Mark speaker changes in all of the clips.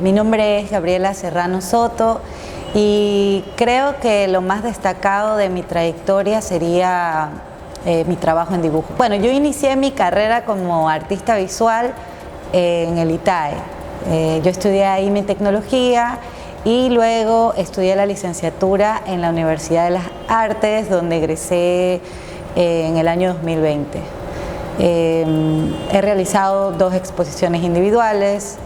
Speaker 1: Mi nombre es Gabriela Serrano Soto y creo que lo más destacado de mi trayectoria sería mi trabajo en dibujo. Bueno, yo inicié mi carrera como artista visual en el ITAE. Yo estudié ahí mi tecnología y luego estudié la licenciatura en la Universidad de las Artes, donde egresé en el año 2020. He realizado 2 exposiciones individuales,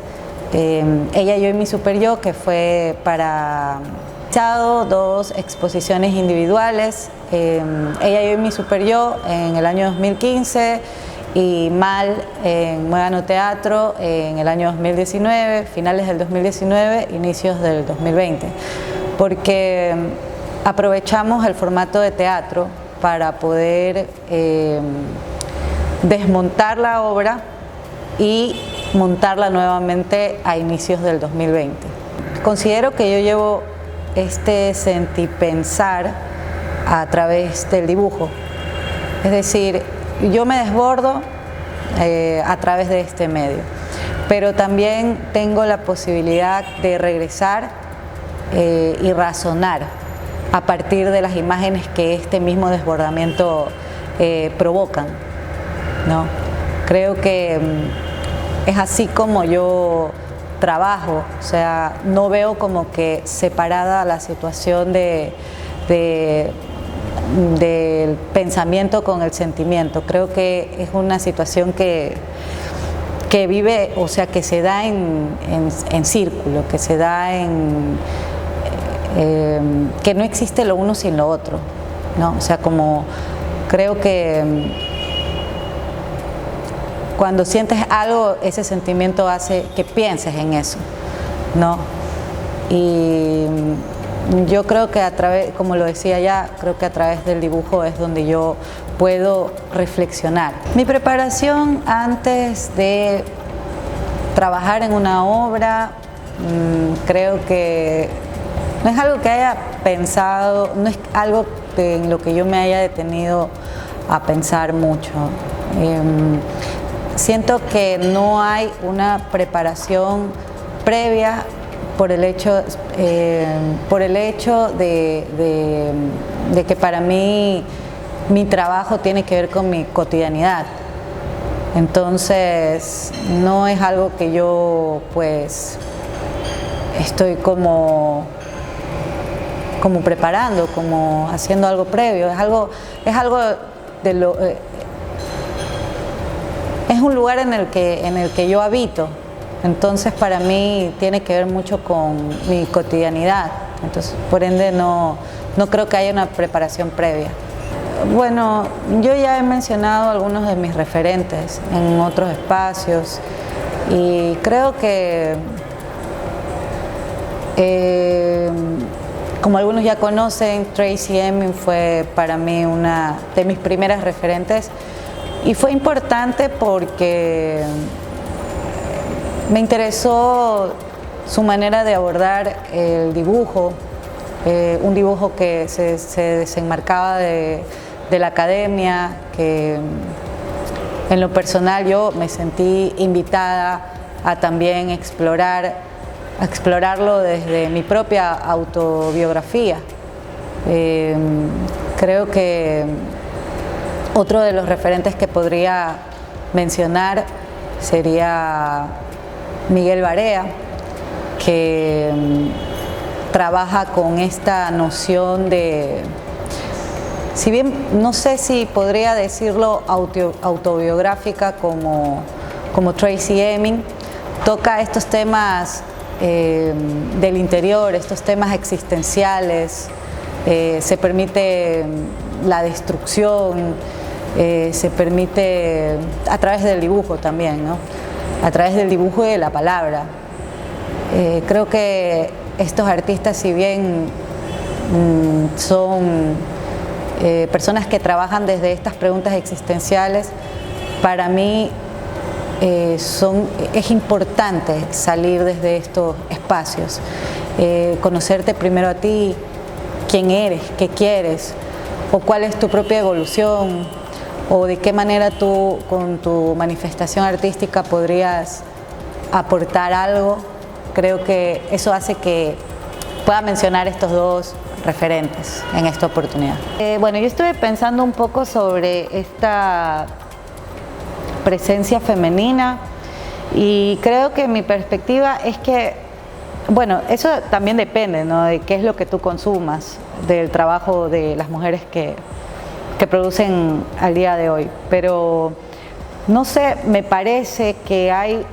Speaker 1: Ella, yo y mi super yo, que fue para 2 exposiciones individuales, Ella, yo y mi super yo en el año 2015 y Mal en Muégano Teatro en el año 2019, finales del 2019, inicios del 2020, porque aprovechamos el formato de teatro para poder desmontar la obra y montarla nuevamente a inicios del 2020. Considero que yo llevo este sentipensar a través del dibujo, es decir, yo me desbordo a través de este medio, pero también tengo la posibilidad de regresar y razonar a partir de las imágenes que este mismo desbordamiento provocan, ¿no? Creo que es así como yo trabajo, o sea, no veo como que separada la situación del pensamiento con el sentimiento. Creo que es una situación que vive, o sea, que se da en círculo, que se da que no existe lo uno sin lo otro, ¿no? O sea, como creo que cuando sientes algo, ese sentimiento hace que pienses en eso, ¿no? Y yo creo que a través, como lo decía ya, creo que a través del dibujo es donde yo puedo reflexionar. Mi preparación antes de trabajar en una obra, creo que no es algo que haya pensado, no es algo en lo que yo me haya detenido a pensar mucho. Siento que no hay una preparación previa por el hecho de que para mí mi trabajo tiene que ver con mi cotidianidad. Entonces no es algo que yo pues estoy como preparando, como haciendo algo previo, es algo de lo es un lugar en el que yo habito. Entonces para mí tiene que ver mucho con mi cotidianidad, entonces por ende no creo que haya una preparación previa. Bueno, yo ya he mencionado algunos de mis referentes en otros espacios y creo que como algunos ya conocen, Tracey Emin fue para mí una de mis primeras referentes y fue importante porque me interesó su manera de abordar el dibujo, un dibujo que se desenmarcaba de la academia, que en lo personal yo me sentí invitada a también explorarlo desde mi propia autobiografía. Creo que otro de los referentes que podría mencionar sería Miguel Barea, que trabaja con esta noción de, si bien no sé si podría decirlo autobiográfica como Tracey Emin, toca estos temas del interior, estos temas existenciales, se permite la destrucción, se permite a través del dibujo también, ¿no? A través del dibujo y de la palabra. Creo que estos artistas, si bien son personas que trabajan desde estas preguntas existenciales, para mí es importante salir desde estos espacios, conocerte primero a ti, quién eres, qué quieres, o cuál es tu propia evolución, o de qué manera tú con tu manifestación artística podrías aportar algo. creo que eso hace que pueda mencionar estos dos referentes en esta oportunidad. Bueno, yo estuve pensando un poco sobre esta presencia femenina y creo que mi perspectiva es que, bueno, eso también depende, ¿no?, de qué es lo que tú consumas, del trabajo de las mujeres que producen al día de hoy, pero no sé, me parece que hay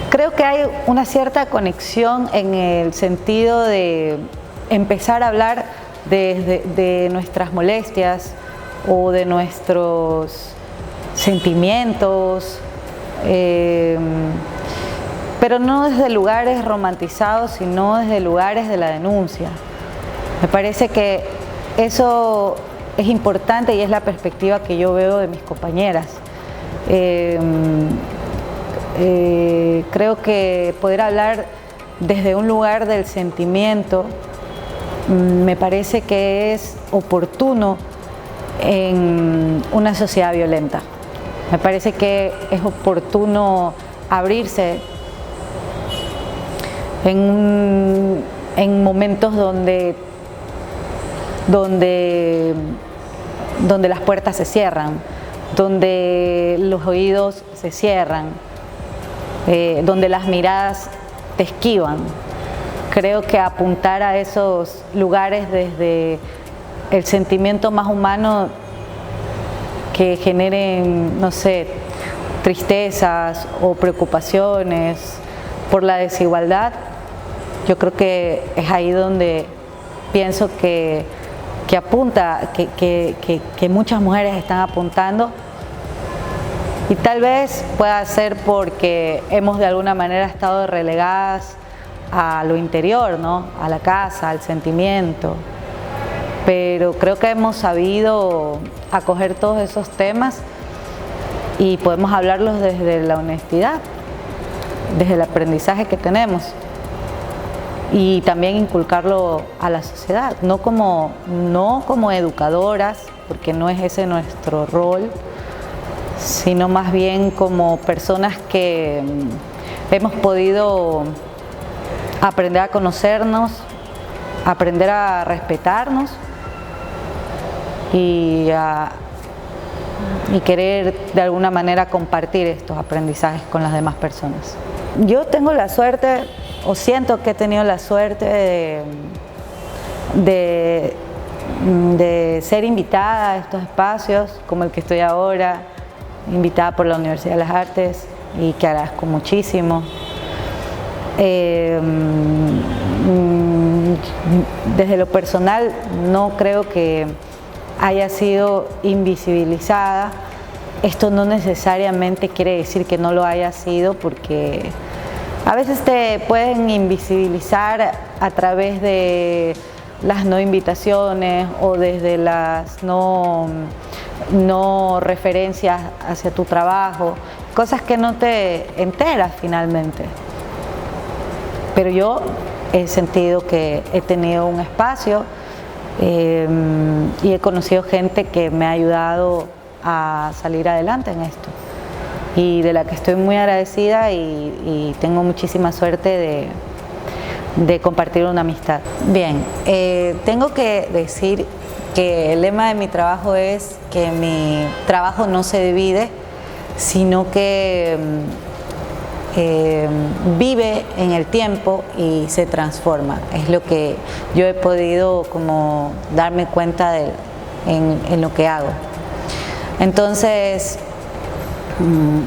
Speaker 1: creo que hay una cierta conexión en el sentido de empezar a hablar de nuestras molestias o de nuestros sentimientos, pero no desde lugares romantizados, sino desde lugares de la denuncia. Me parece que eso es importante y es la perspectiva que yo veo de mis compañeras. Creo que poder hablar desde un lugar del sentimiento me parece que es oportuno en una sociedad violenta. Me parece que es oportuno abrirse en momentos donde las puertas se cierran, donde los oídos se cierran, donde las miradas te esquivan. Creo que apuntar a esos lugares desde el sentimiento más humano que generen, no sé, tristezas o preocupaciones por la desigualdad, yo creo que es ahí donde pienso que apunta, que muchas mujeres están apuntando, y tal vez pueda ser porque hemos de alguna manera estado relegadas a lo interior, ¿no?, a la casa, al sentimiento, pero creo que hemos sabido acoger todos esos temas y podemos hablarlos desde la honestidad, desde el aprendizaje que tenemos, y también inculcarlo a la sociedad, no como educadoras, porque no es ese nuestro rol, sino más bien como personas que hemos podido aprender a conocernos, aprender a respetarnos y querer de alguna manera compartir estos aprendizajes con las demás personas. Yo tengo la suerte, o siento que he tenido la suerte de ser invitada a estos espacios como el que estoy ahora, invitada por la Universidad de las Artes, y que agradezco muchísimo. Desde lo personal no creo que haya sido invisibilizada. Esto no necesariamente quiere decir que no lo haya sido, porque a veces te pueden invisibilizar a través de las no invitaciones o desde las no referencias hacia tu trabajo, cosas que no te enteras finalmente. Pero yo he sentido que he tenido un espacio y he conocido gente que me ha ayudado a salir adelante en esto, y de la que estoy muy agradecida y tengo muchísima suerte de compartir una amistad. Bien, tengo que decir que el lema de mi trabajo es que mi trabajo no se divide, sino que vive en el tiempo y se transforma. Es lo que yo he podido como darme cuenta en lo que hago. Entonces,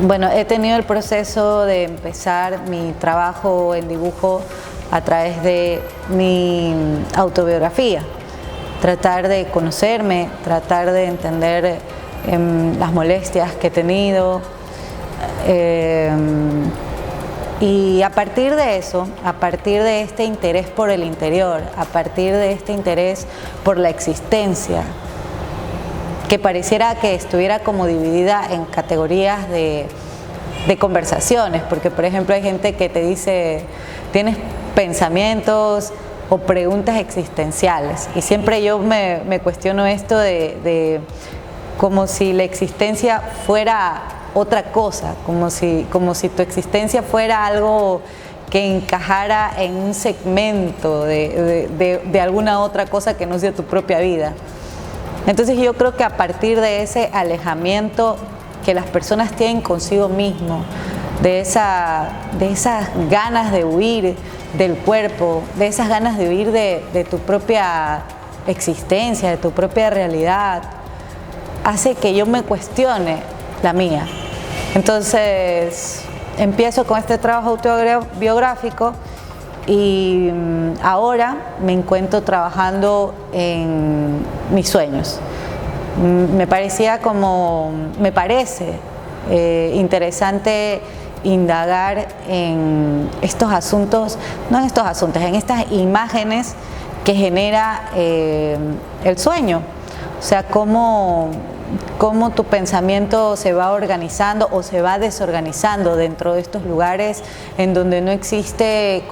Speaker 1: bueno, he tenido el proceso de empezar mi trabajo en dibujo a través de mi autobiografía, tratar de conocerme, tratar de entender las molestias que he tenido, y a partir de eso, a partir de este interés por el interior, a partir de este interés por la existencia, que pareciera que estuviera como dividida en categorías de conversaciones, porque por ejemplo hay gente que te dice, tienes pensamientos o preguntas existenciales, y siempre yo me cuestiono esto de como si la existencia fuera otra cosa, como si tu existencia fuera algo que encajara en un segmento de alguna otra cosa que no sea tu propia vida. Entonces yo creo que a partir de ese alejamiento que las personas tienen consigo mismo, de esas ganas de huir del cuerpo, de esas ganas de huir de tu propia existencia, de tu propia realidad, hace que yo me cuestione la mía. Entonces empiezo con este trabajo autobiográfico y ahora me encuentro trabajando en mis sueños. Me parece interesante indagar en estos asuntos, no en estos asuntos, en estas imágenes que genera el sueño. O sea, cómo tu pensamiento se va organizando o se va desorganizando dentro de estos lugares en donde no existe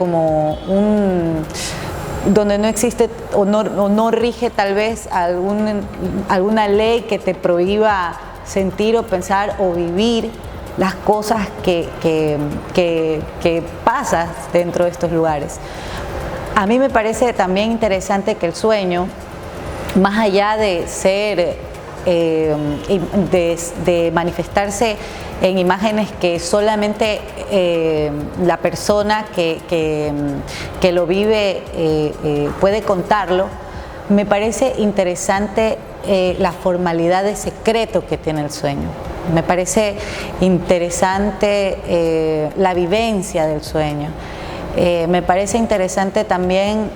Speaker 1: donde no existe o no rige tal vez alguna ley que te prohíba sentir o pensar o vivir las cosas que pasas dentro de estos lugares. A mí me parece también interesante que el sueño, más allá de ser, de manifestarse en imágenes que solamente la persona que lo vive puede contarlo, me parece interesante la formalidad de secreto que tiene el sueño. Me parece interesante la vivencia del sueño. Me parece interesante también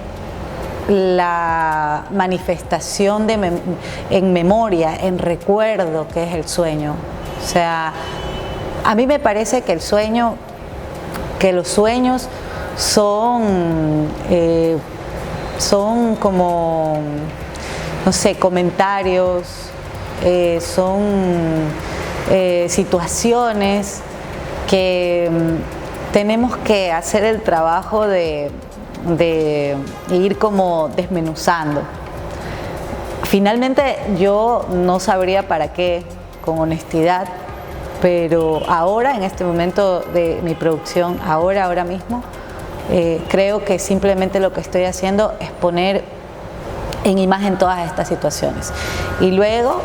Speaker 1: la manifestación en memoria, en recuerdo, que es el sueño. O sea, a mí me parece que los sueños son como, no sé, comentarios, son situaciones que tenemos que hacer el trabajo de ir como desmenuzando. Finalmente yo no sabría para qué, con honestidad, pero ahora, en este momento de mi producción, ahora mismo, creo que simplemente lo que estoy haciendo es poner en imagen todas estas situaciones. Y luego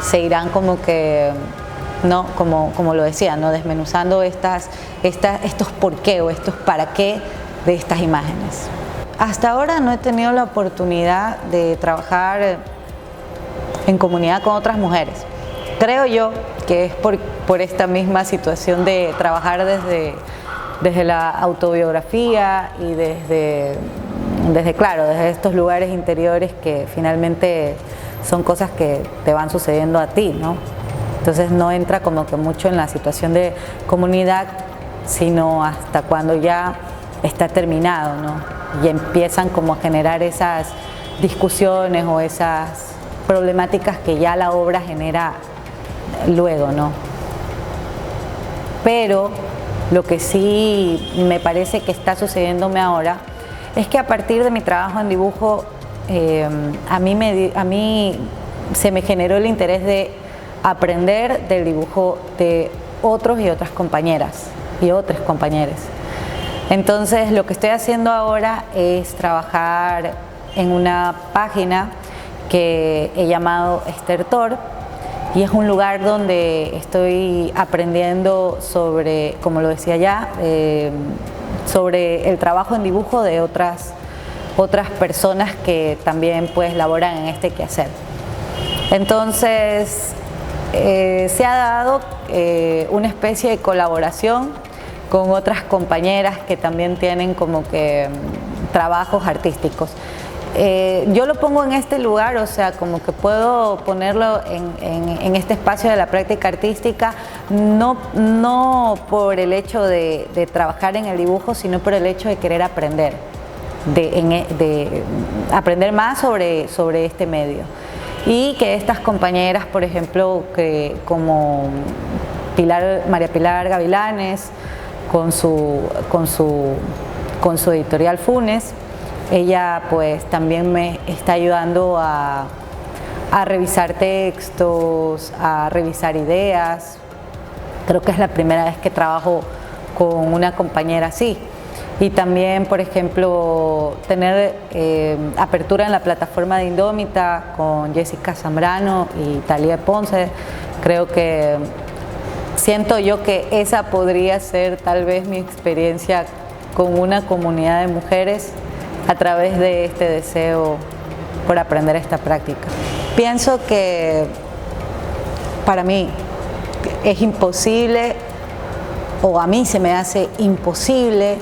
Speaker 1: se irán como que, ¿no? Como lo decía, ¿no? Desmenuzando estos por qué o estos para qué de estas imágenes. Hasta ahora no he tenido la oportunidad de trabajar en comunidad con otras mujeres. Creo yo que es por esta misma situación de trabajar desde la autobiografía y desde estos lugares interiores que finalmente son cosas que te van sucediendo a ti, ¿no? Entonces no entra como que mucho en la situación de comunidad, sino hasta cuando ya está terminado, ¿no? Y empiezan como a generar esas discusiones o esas problemáticas que ya la obra genera luego, ¿no? Pero lo que sí me parece que está sucediéndome ahora es que a partir de mi trabajo en dibujo, a mí se me generó el interés de aprender del dibujo de otros y otras compañeras y otros compañeros. Entonces lo que estoy haciendo ahora es trabajar en una página que he llamado Estertor, y es un lugar donde estoy aprendiendo sobre, como lo decía ya, sobre el trabajo en dibujo de otras personas que también pues laboran en este quehacer. Entonces se ha dado una especie de colaboración con otras compañeras que también tienen como que trabajos artísticos. Yo lo pongo en este lugar, o sea, como que puedo ponerlo en este espacio de la práctica artística, no por el hecho de trabajar en el dibujo, sino por el hecho de querer aprender, de aprender más sobre este medio. Y que estas compañeras, por ejemplo, como María Pilar Gavilanes, con su editorial Funes, ella pues también me está ayudando a revisar textos, a revisar ideas, Creo que es la primera vez que trabajo con una compañera así. Y también, por ejemplo, tener apertura en la plataforma de Indómita con Jessica Zambrano y Talía Ponce. Creo que siento yo que esa podría ser tal vez mi experiencia con una comunidad de mujeres a través de este deseo por aprender esta práctica. Pienso que para mí es imposible, o a mí se me hace imposible,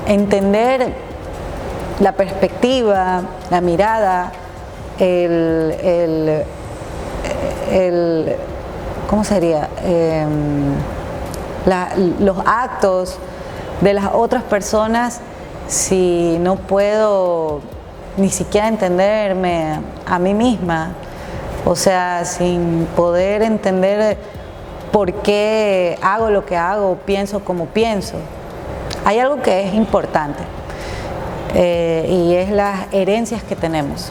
Speaker 1: entender la perspectiva, la mirada, ¿cómo sería? Los actos de las otras personas si no puedo ni siquiera entenderme a mí misma, o sea, sin poder entender por qué hago lo que hago, pienso como pienso. Hay algo que es importante y es las herencias que tenemos.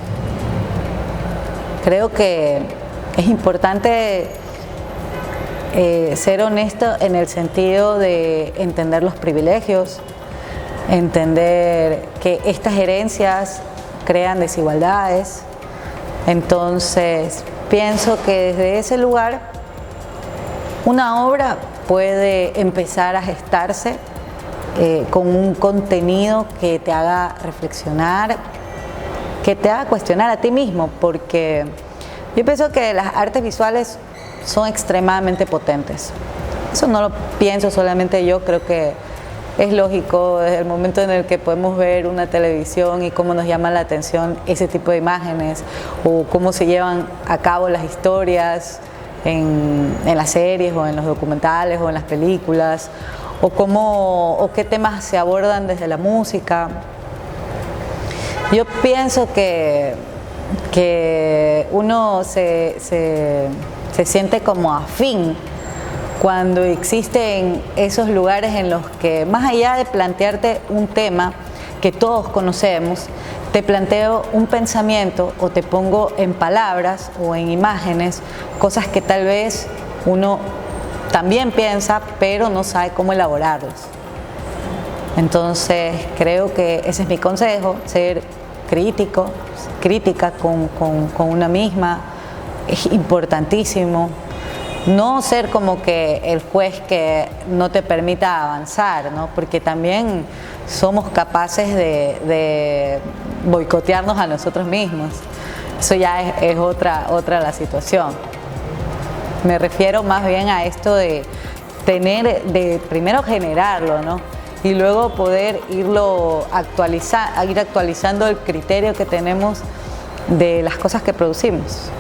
Speaker 1: Creo que es importante ser honesto en el sentido de entender los privilegios, entender que estas herencias crean desigualdades. Entonces, pienso que desde ese lugar una obra puede empezar a gestarse con un contenido que te haga reflexionar, que te haga cuestionar a ti mismo, porque yo pienso que las artes visuales son extremadamente potentes. Eso no lo pienso solamente yo, creo que es lógico desde el momento en el que podemos ver una televisión y cómo nos llama la atención ese tipo de imágenes, o cómo se llevan a cabo las historias en las series o en los documentales o en las películas, o qué temas se abordan desde la música. Yo pienso que uno se siente como afín cuando existen esos lugares en los que, más allá de plantearte un tema que todos conocemos, te planteo un pensamiento o te pongo en palabras o en imágenes cosas que tal vez uno también piensa, pero no sabe cómo elaborarlos. Entonces, creo que ese es mi consejo, ser crítica con una misma, es importantísimo. No ser como que el juez que no te permita avanzar, ¿no? Porque también somos capaces de boicotearnos a nosotros mismos. Eso ya es otra la situación. Me refiero más bien a esto de primero generarlo, ¿no? Y luego poder ir actualizando el criterio que tenemos de las cosas que producimos.